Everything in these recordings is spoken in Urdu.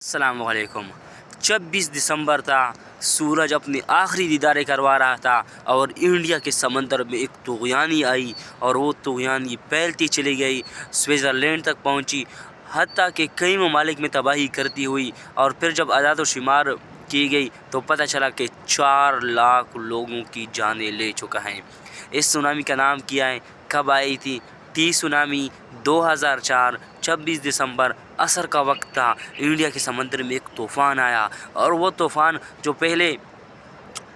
السلام علیکم۔ 26 دسمبر تھا، سورج اپنی آخری دیداریں کروا رہا تھا اور انڈیا کے سمندر میں ایک طغیانی آئی اور وہ طغیانی پھیلتی چلی گئی، سوئٹزرلینڈ تک پہنچی، حتیٰ کہ کئی ممالک میں تباہی کرتی ہوئی، اور پھر جب اعداد و شمار کی گئی تو پتہ چلا کہ 4 لاکھ لوگوں کی جانیں لے چکا ہے۔ اس سونامی کا نام کیا ہے؟ کب آئی تھی؟ ٹی سونامی 2004، 26 دسمبر عصر کا وقت تھا۔ انڈیا کے سمندر میں ایک طوفان آیا، اور وہ طوفان جو پہلے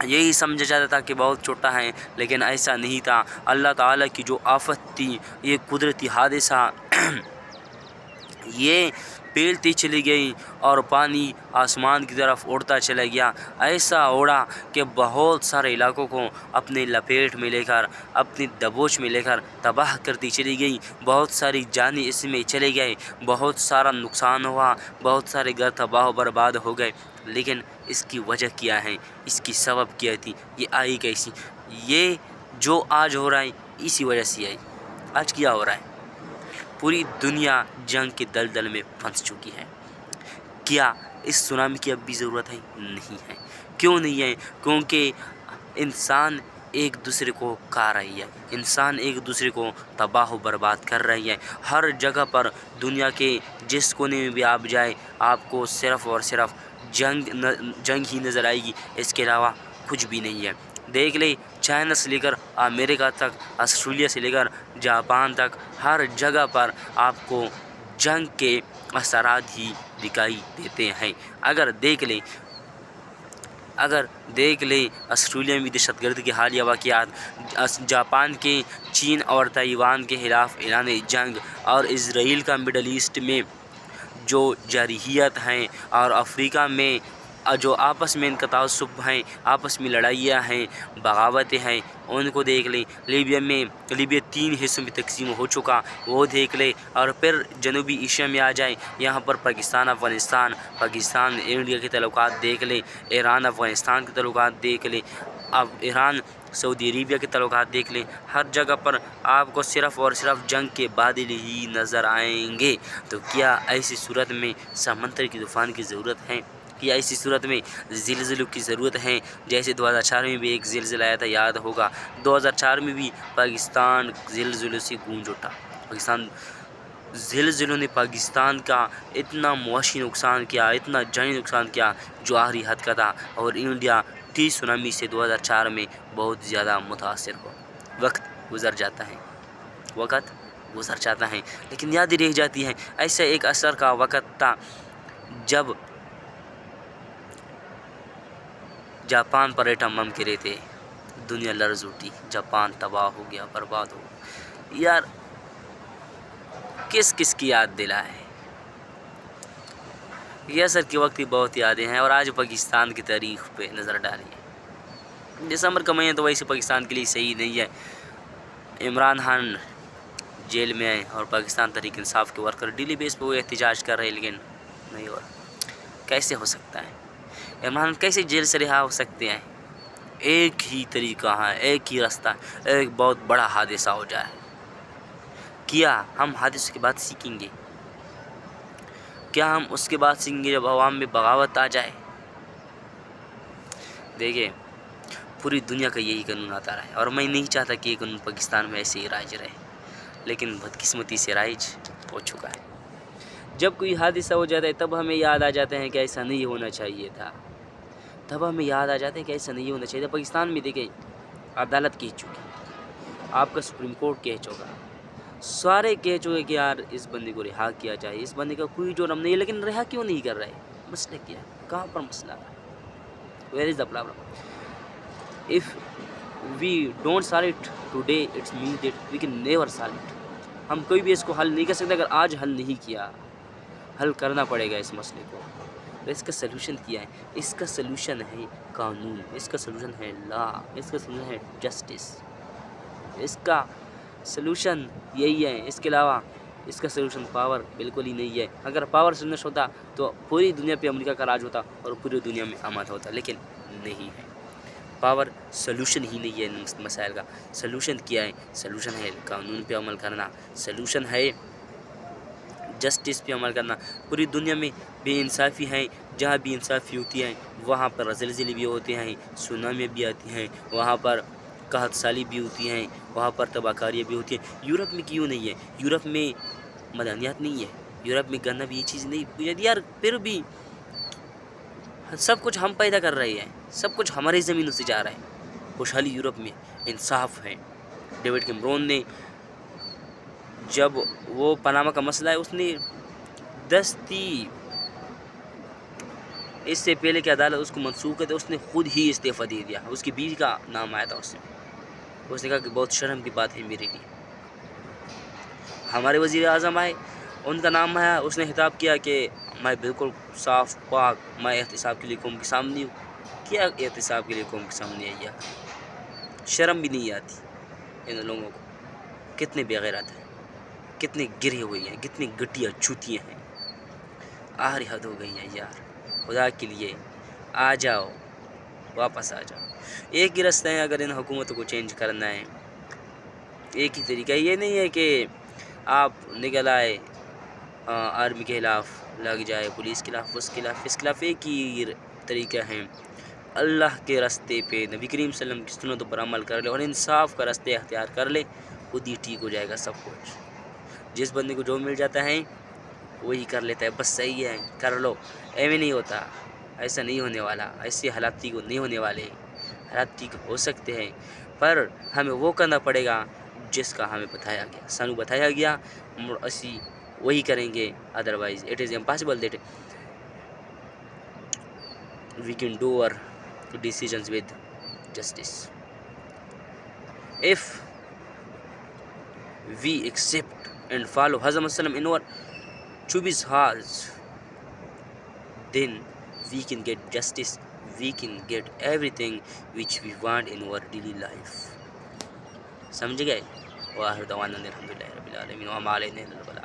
یہی سمجھا جاتا تھا کہ بہت چھوٹا ہے، لیکن ایسا نہیں تھا۔ اللہ تعالیٰ کی جو آفت تھی، یہ قدرتی حادثہ یہ پھیلتی چلی گئی اور پانی آسمان کی طرف اڑتا چلا گیا، ایسا اڑا کہ بہت سارے علاقوں کو اپنے لپیٹ میں لے کر، اپنی دبوچ میں لے کر تباہ کرتی چلی گئی۔ بہت ساری جانیں اس میں چلے گئے، بہت سارا نقصان ہوا، بہت سارے گھر تباہ و برباد ہو گئے۔ لیکن اس کی وجہ کیا ہے؟ اس کی سبب کیا تھی؟ یہ آئی کیسی؟ یہ جو آج ہو رہا ہے اسی وجہ سے آئی۔ آج کیا ہو رہا ہے؟ پوری دنیا جنگ کے دلدل میں پھنس چکی ہے۔ کیا اس سونامی کی اب بھی ضرورت ہے؟ نہیں ہے۔ کیوں نہیں ہے؟ کیونکہ انسان ایک دوسرے کو کھا رہی ہے، انسان ایک دوسرے کو تباہ و برباد کر رہی ہے۔ ہر جگہ پر دنیا کے جس کونے میں بھی آپ جائیں، آپ کو صرف اور صرف جنگ ہی نظر آئے گی، اس کے علاوہ کچھ بھی نہیں ہے۔ دیکھ لیں، چائنا سے لے کر امریکہ تک، آسٹریلیا سے لے کر جاپان تک، ہر جگہ پر آپ کو جنگ کے اثرات ہی دکھائی دیتے ہیں۔ اگر دیکھ لیں آسٹریلیا میں دہشت گردی کے حالیہ واقعات، جاپان کے چین اور تائیوان کے خلاف اعلان جنگ، اور اسرائیل کا مڈل ایسٹ میں جو جارحیت ہیں، اور افریقہ میں جو آپس میں ان کا تعصب ہیں، آپس میں لڑائیاں ہیں، بغاوتیں ہیں، ان کو دیکھ لیں۔ لیبیا 3 حصوں میں تقسیم ہو چکا، وہ دیکھ لیں۔ اور پھر جنوبی ایشیا میں آ جائیں، یہاں پر پاکستان انڈیا کے تعلقات دیکھ لیں، ایران افغانستان کے تعلقات دیکھ لیں، اب ایران سعودی عربیہ کے تعلقات دیکھ لیں۔ ہر جگہ پر آپ کو صرف اور صرف جنگ کے بادل ہی نظر آئیں گے۔ تو کیا ایسی صورت میں سمندر کی طوفان کی ضرورت ہے؟ کیا ایسی صورت میں زلزلوں کی ضرورت ہے؟ جیسے 2004 میں بھی ایک زلزلہ آیا تھا، یاد ہوگا۔ 2004 میں بھی پاکستان زلزلوں سے گونج اٹھا۔ زلزلوں نے پاکستان کا اتنا معاشی نقصان کیا، اتنا جانی نقصان کیا جو آخری حد کا تھا، اور انڈیا ٹی سونامی سے 2004 میں بہت زیادہ متاثر ہوا۔ وقت گزر جاتا ہے، لیکن یاد ہی رہ جاتی ہے۔ ایسا ایک عصر کا وقت تھا جب جاپان پر ایٹم بم گرے تھے، دنیا لرز اٹھی، جاپان تباہ ہو گیا، برباد ہو گیا۔ یار کس کی یاد دلائے؟ یہ عصر کے وقت کی بہت یادیں ہیں، اور آج پاکستان کی تاریخ پہ نظر ڈالیے۔ دسمبر کا مہینہ تو ویسے پاکستان کے لیے صحیح نہیں ہے۔ عمران خان جیل میں آئے، اور پاکستان تحریک انصاف کے ورکر ڈیلی بیس پہ وہ احتجاج کر رہے، لیکن نہیں ہو رہا۔ کیسے ہو سکتا ہے؟ عمران کیسے جیل سے رہا ہو سکتے ہیں؟ ایک ہی طریقہ ہے، ایک ہی راستہ ہے، ایک بہت بڑا حادثہ ہو جائے۔ کیا ہم حادثے کے بعد سیکھیں گے؟ کیا ہم اس کے بعد سیکھیں گے جب عوام میں بغاوت آ جائے؟ دیکھیں، پوری دنیا کا یہی قانون آتا رہا ہے، اور میں نہیں چاہتا کہ یہ قانون پاکستان میں ایسے ہی رائج رہے، لیکن بدقسمتی سے رائج ہو چکا ہے۔ جب کوئی حادثہ ہو جاتا ہے تب ہمیں یاد آ جاتا ہے کہ ایسا نہیں ہونا چاہیے تھا، پاکستان میں دیکھیں، عدالت کہہ چکی، آپ کا سپریم کورٹ کہہ چکا، سارے کہہ چکے کہ یار اس بندے کو رہا کیا جائے، اس بندے کا کوئی جرم نہیں ہے، لیکن رہا کیوں نہیں کر رہے؟ مسئلہ کیا ہے؟ کہاں پر مسئلہ ہے؟ Where is the problem? If we don't solve it today, it means that we can never solve it. ہم کوئی بھی اس کو حل نہیں کر سکتے اگر آج حل نہیں کیا۔ حل کرنا پڑے گا اس مسئلے کو۔ اس کا سلوشن کیا ہے؟ اس کا سلوشن ہے قانون، اس کا سلوشن ہے لا، اس کا سلوشن ہے جسٹس، اس کا سلوشن یہی ہے۔ اس کے علاوہ اس کا سلوشن پاور بالکل ہی نہیں ہے۔ اگر پاور سلوشن ہوتا تو پوری دنیا پہ امریکہ کا راج ہوتا اور پوری دنیا میں امن ہوتا، لیکن نہیں ہے۔ پاور سلوشن ہی نہیں ہے ان مسائل کا۔ سلوشن کیا ہے؟ سلوشن ہے قانون پہ عمل کرنا، سلوشن ہے جسٹس پہ عمل کرنا. پوری دنیا میں بے انصافی ہیں, جہاں بے انصافی ہوتی ہے وہاں پر زلزلے بھی ہوتے ہیں, سونامی بھی آتی ہیں, وہاں پر قحط سالی بھی ہوتی ہیں, وہاں پر تباہ کاریاں بھی ہوتی ہیں. یورپ میں کیوں نہیں ہے؟ یورپ میں مدنیات نہیں ہے, یورپ میں گندہ بھی یہ چیز نہیں یار. پھر بھی سب کچھ ہم پیدا کر رہے ہیں, سب کچھ ہماری زمینوں سے جا رہا ہے. خوشحالی یورپ میں, انصاف ہے. ڈیوڈ کیمرون نے جب وہ پاناما کا مسئلہ ہے اس نے دستی اس سے پہلے کہ عدالت اس کو منسوخ کرے اس نے خود ہی استعفیٰ دے دیا. اس کی بیوی کا نام آیا تھا اس نے کہا کہ بہت شرم کی بات ہے میرے لیے. ہمارے وزیر اعظم آئے, ان کا نام آیا, اس نے خطاب کیا کہ میں بالکل صاف پاک, میں احتساب کے لیے قوم کے سامنے ہوں. کیا احتساب کے لیے قوم کے سامنے آئی ہے؟ شرم بھی نہیں آتی ان لوگوں کو. کتنے بے غیرت ہیں, کتنے گرے ہوئے ہیں, کتنی گٹیاں چوتیاں ہیں. آخری حد ہو گئی ہیں یار. خدا کے لیے آ جاؤ, واپس آ جاؤ. ایک ہی رستہ ہے اگر ان حکومتوں کو چینج کرنا ہے, ایک ہی طریقہ. یہ نہیں ہے کہ آپ نکل آئے آرمی کے خلاف لگ جائے, پولیس کے خلاف, اس کے خلاف, اس کے خلاف. ایک ہی طریقہ ہے, اللہ کے راستے پہ, نبی کریم صلی اللہ علیہ وسلم کی سنتوں پر عمل کر لے اور انصاف کا راستے اختیار کر لے, خود ہی ٹھیک ہو جائے گا سب کچھ. جس بندے کو جو مل جاتا ہے وہی کر لیتا ہے, بس صحیح ہے کر لو. ایویں نہیں ہوتا, ایسا نہیں ہونے والا. ایسے حالات ٹھیک نہیں ہونے والے. حالات ٹھیک ہو سکتے ہیں پر ہمیں وہ کرنا پڑے گا جس کا ہمیں بتایا گیا, سانو بتایا گیا, اسی وہی کریں گے. Otherwise it is impossible that we can do our decisions with justice. If we accept and follow Hazrat Sallam in our choice has, then we can get justice, we can get everything which we want in our daily life. سمجھ گئے؟ وآخر دعوانا الحمدللہ رب العالمین وما علینا الا البلاغ.